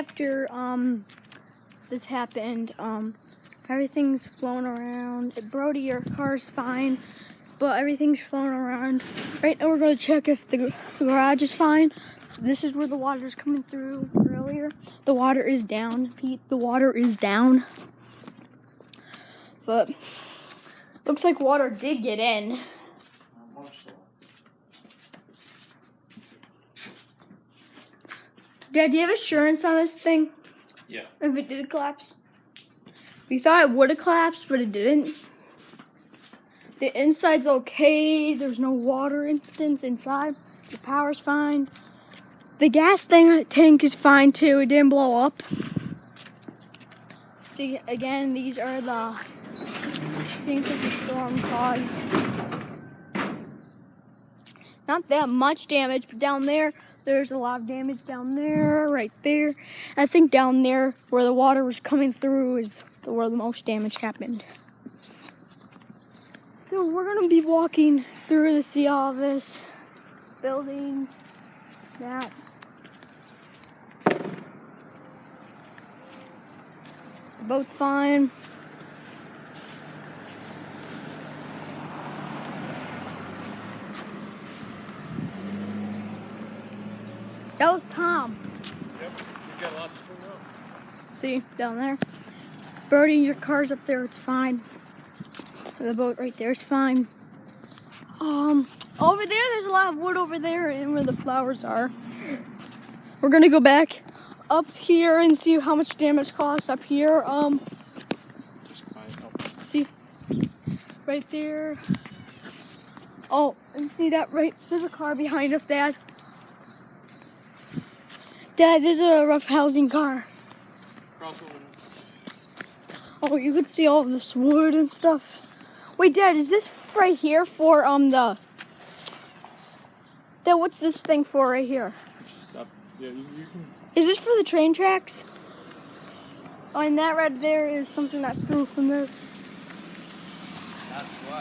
After this happened, everything's flown around. Brody, your car's fine, but everything's flown around. Right now we're gonna check if the garage is fine. This is where the water's coming through earlier. The water is down, Pete. The water is down. But looks like water did get in. Dad, do you have assurance on this thing? Yeah. If it did collapse? We thought it would have collapsed, but it didn't. The inside's okay. There's no water instance inside. The power's fine. The gas tank is fine too. It didn't blow up. See, again, these are the things that the storm caused. Not that much damage, but down there, there's a lot of damage down there, right there. I think down there where the water was coming through is where the most damage happened. So we're gonna be walking through to see all of this. Buildings, that. The boat's fine. That was Tom. Yep, you got lots to know. See, down there. Brody, your car's up there, it's fine. The boat right there is fine. Over there, there's a lot of wood over there and where the flowers are. We're gonna go back up here and see how much damage caused up here. See, right there. Oh, and see that right, there's a car behind us, Dad. Dad, there's a rough housing car. Oh, you can see all this wood and stuff. Wait, Dad, is this right here for Dad, what's this thing for right here? Stop. Yeah, you can. Is this for the train tracks? Oh, and that right there is something that threw from this. That's why.